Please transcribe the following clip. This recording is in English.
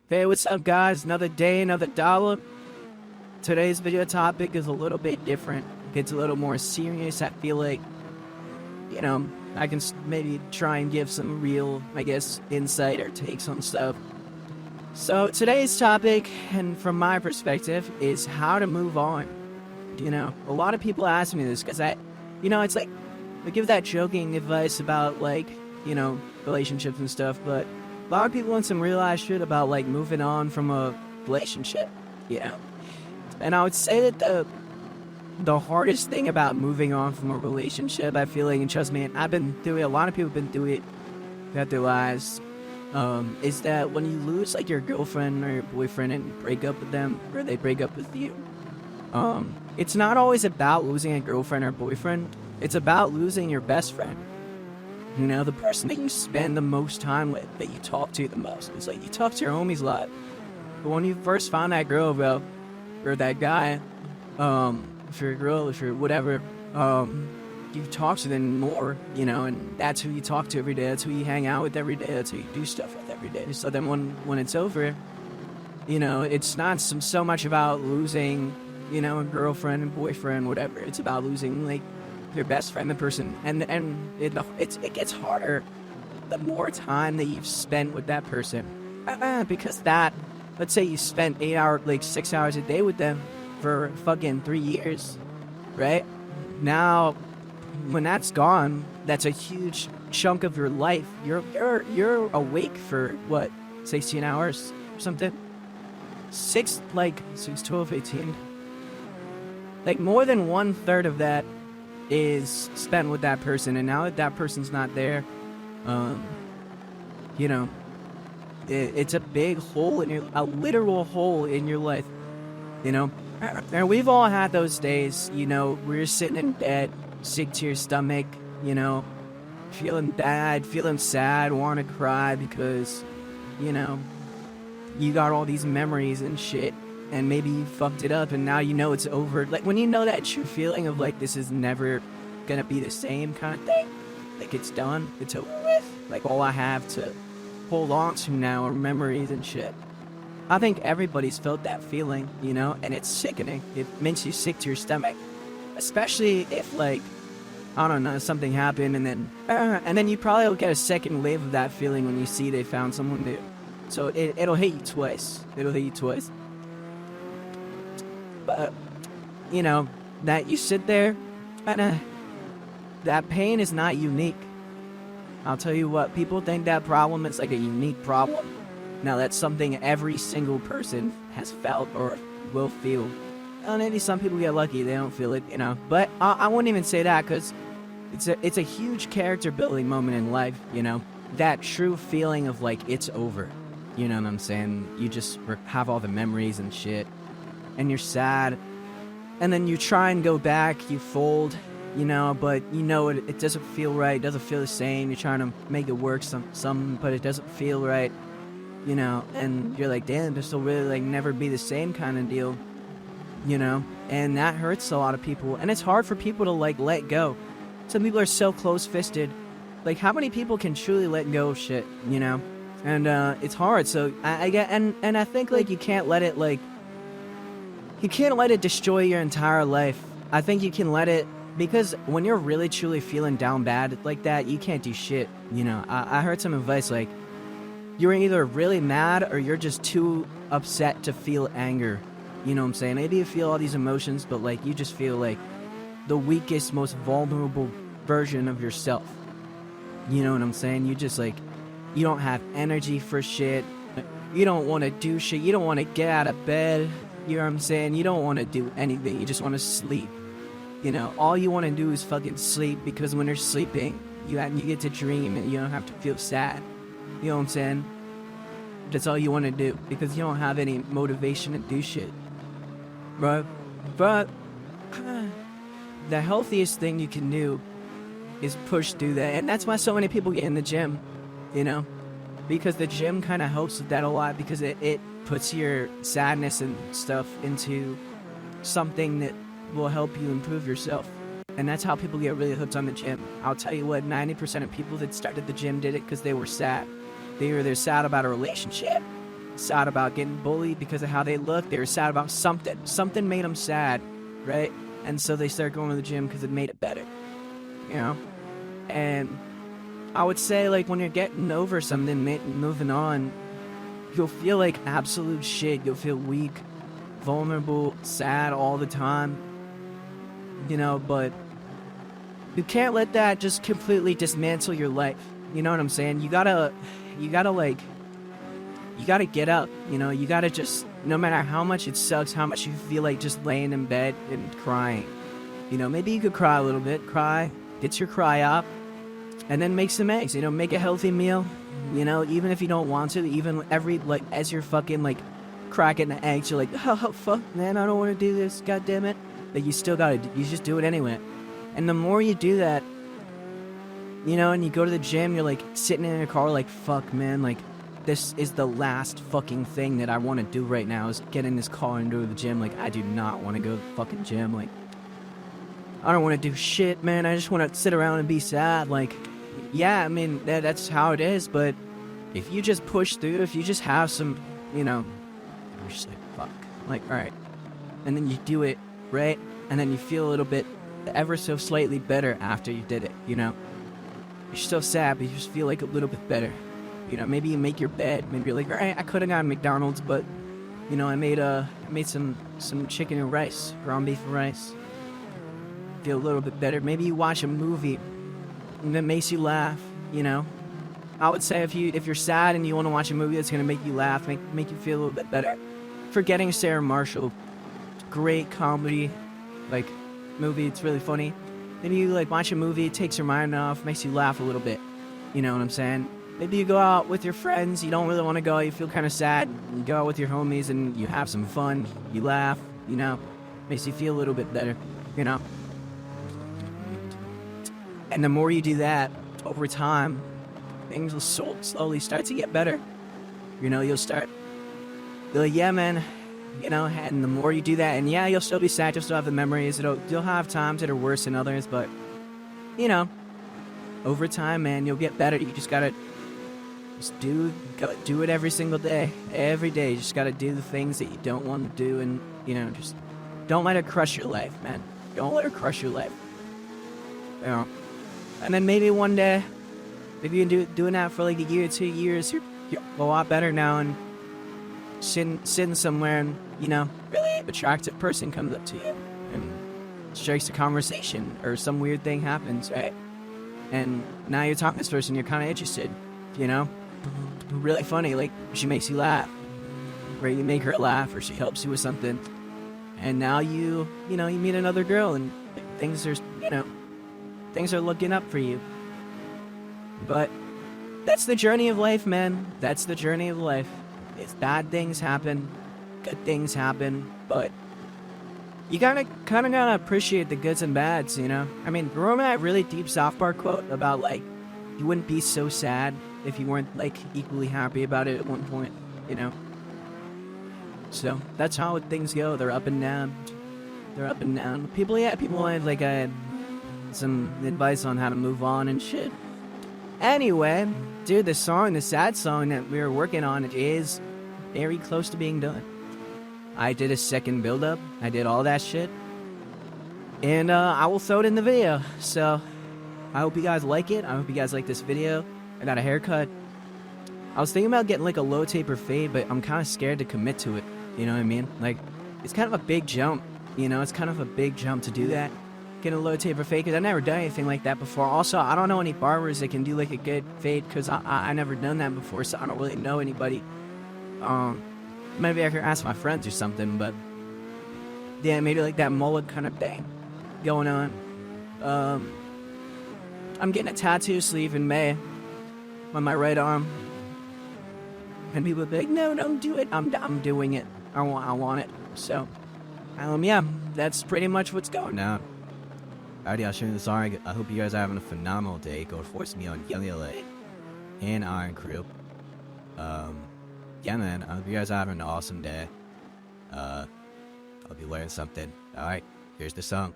Hey, what's up, guys? Another day, another dollar. Today's video topic is a little bit different. It's a little more serious. I feel like, you know, I can maybe try and give some real, insight or takes on stuff. So, today's topic, and from my perspective, is how to move on. A lot of people ask me this because it's like, I give that joking advice about, relationships and stuff, but a lot of people want some real-life shit about, moving on from a relationship, And I would say that the hardest thing about moving on from a relationship, I feel like, and trust me, I've been through it, a lot of people have been through it throughout their lives, is that when you lose, your girlfriend or your boyfriend and break up with them, or they break up with you, it's not always about losing a girlfriend or boyfriend, it's about losing your best friend. The person that you spend the most time with, that you talk to the most. It's like you talk to your homies a lot. But when you first found that girl, bro, or that guy, if you're a girl, if you're whatever, you talk to them more, and that's who you talk to every day. That's who you hang out with every day. That's who you do stuff with every day. So then when it's over, it's not so much about losing, a girlfriend and boyfriend, whatever. It's about losing, your best friend, the person, and it gets harder the more time that you've spent with that person, because let's say you spent 6 hours a day with them for fucking 3 years, right? Now, when that's gone, that's a huge chunk of your life. You're awake for what, 16 hours or something? 6, 12, 18. More than 1/3 of that is spent with that person, and now that that person's not there, it's a big hole a literal hole in your life, And we've all had those days, where you're sitting in bed, sick to your stomach, feeling bad, feeling sad, want to cry because, you got all these memories and shit. And maybe you fucked it up and now it's over. When you know that true feeling of this is never gonna be the same kind of thing. It's done, it's over with. All I have to hold on to now are memories and shit. I think everybody's felt that feeling, and it's sickening. It makes you sick to your stomach. Especially if I don't know, something happened and then you probably will get a second wave of that feeling when you see they found someone new. So it'll hit you twice. But, that you sit there, and that pain is not unique. I'll tell you what, people think that problem is a unique problem. Now, that's something every single person has felt or will feel. And maybe some people get lucky, they don't feel it, But I wouldn't even say that, because it's a huge character building moment in life, That true feeling of, it's over. You know what I'm saying? You just have all the memories and shit. And you're sad, and then you try and go back, you fold, but it doesn't feel right, it doesn't feel the same, you're trying to make it work some, but it doesn't feel right, and you're like, damn, this will really, never be the same kind of deal, and that hurts a lot of people, and it's hard for people to, let go. Some people are so close-fisted, how many people can truly let go of shit, and, it's hard, so, I get, and I think, you can't let it, you can't let it destroy your entire life. I think you can let it, because when you're really truly feeling down bad like that, you can't do shit, I heard some advice, you're either really mad or you're just too upset to feel anger, you know what I'm saying? Maybe you feel all these emotions, but, you just feel, the weakest, most vulnerable version of yourself. You know what I'm saying? You just, you don't have energy for shit, you don't want to do shit, you don't want to get out of bed. You know what I'm saying? You don't want to do anything. You just want to sleep. All you want to do is fucking sleep, because when you're sleeping, you get to dream and you don't have to feel sad. You know what I'm saying? That's all you want to do, because you don't have any motivation to do shit. But the healthiest thing you can do is push through that. And that's why so many people get in the gym, because the gym kind of helps with that a lot, because it puts your sadness and stuff into something that will help you improve yourself. And that's how people get really hooked on the gym. I'll tell you what, 90% of people that started the gym did it because they were sad. They were either sad about a relationship, sad about getting bullied because of how they look. They were sad about something. Something made them sad, right? And so they started going to the gym because it made it better, you know? And I would say, like, when you're getting over something, moving on, you'll feel like absolute shit. You'll feel weak, vulnerable, sad all the time, you know? But you can't let that just completely dismantle your life. You know what I'm saying? You gotta get up, you know? You gotta just, no matter how much it sucks, how much you feel like just laying in bed and crying, you know, maybe you could cry a little bit, get your cry up, and then make some eggs, you know, make a healthy meal, you know, even if you don't want to, even as you're fucking, like, cracking the eggs, you're like, oh, fuck, man, I don't want to do this, god damn it, but you just do it anyway. And the more you do that, you know, and you go to the gym, you're, like, sitting in a car, like, fuck, man, like, this is the last fucking thing that I want to do right now, is get in this car and go to the gym. Like, I do not want to go to the fucking gym. Like, I don't want to do shit, man. I just want to sit around and be sad. Like, yeah, I mean, that's how it is, but if you just push through, if you just have some, you know, you're just like, fuck. Like, alright. And then you do it, right? And then you feel a little bit, ever so slightly better after you did it, you know? You're still sad, but you just feel like a little bit better. You know, maybe you make your bed. Maybe you're like, alright, I could have gotten McDonald's, but, you know, I made some chicken and rice, ground beef and rice. Feel a little bit better. Maybe you watch a movie that makes you laugh, you know? I would say if you're sad and you want to watch a movie that's going to make you laugh, make you feel a little bit better. Forgetting Sarah Marshall, great comedy, like, movie, it's really funny. Maybe you, like, watch a movie, it takes your mind off, makes you laugh a little bit. You know what I'm saying? Maybe you go out with your friends, you don't really want to go, you feel kind of sad, you go out with your homies and you have some fun, you laugh, you know? Makes you feel a little bit better, you know? And the more you do that, over time, things will slowly start to get better. You know, you'll be like, yeah, man, you know, and the more you do that, and yeah, you'll still be sad, you'll still have the memories, you'll have times that are worse than others, but, you know, over time, man, you'll get better. You just gotta do it every single day. Every day, you just gotta do the things that you don't want to do, and, you know, just don't let it crush your life, man. Don't let it crush your life. You know? And then maybe one day, maybe you can doing that for like a year, 2 years, you're a lot better now, and sitting somewhere and, you know, really attractive person comes up to you and strikes a conversation, or some weird thing happens, right? And now you're talking to this person, you're kind of interested, you know? Really funny, like, she makes you laugh, right? You make her laugh, or she helps you with something, and now you meet another girl, and things are looking up for you. But that's the journey of life, man. That's the journey of life. It's bad things happen, good things happen, but you kind of gotta appreciate the goods and bads, you know? I mean, remember that really deep South Park quote about, like, you wouldn't be so sad if you weren't, like, equally happy about it at one point, you know? So, that's how things go. They're up and down. People have, like, some advice on how to move on and shit. Anyway, dude, the sad song that we were working on is very close to being done. I did a second build-up. I did all that shit. And I will throw it in the video. So, I hope you guys like it. I hope you guys like this video. I got a haircut. I was thinking about getting like a low taper fade, but I'm kind of scared to commit to it. You know what I mean? Like, it's kind of a big jump. You know, it's kind of a big jump to do that. Get a low taper fade, because I've never done anything like that before. Also, I don't know any barbers that can do like a good fade, because I never done that before, so I don't really know anybody. Maybe I could ask my friends or something, but yeah, maybe like that mullet kind of thing going on. I'm getting a tattoo sleeve in May on my right arm, and people be like, no, don't do it. I'm doing it. I want it. So, yeah, that's pretty much what's going on. Alrighty, I'll show you the song. I hope you guys are having a phenomenal day. Go force me on Young LA and Iron Crew. Yeah, man, I hope you guys are having an awesome day. I'll be learning something. Alright, here's the song.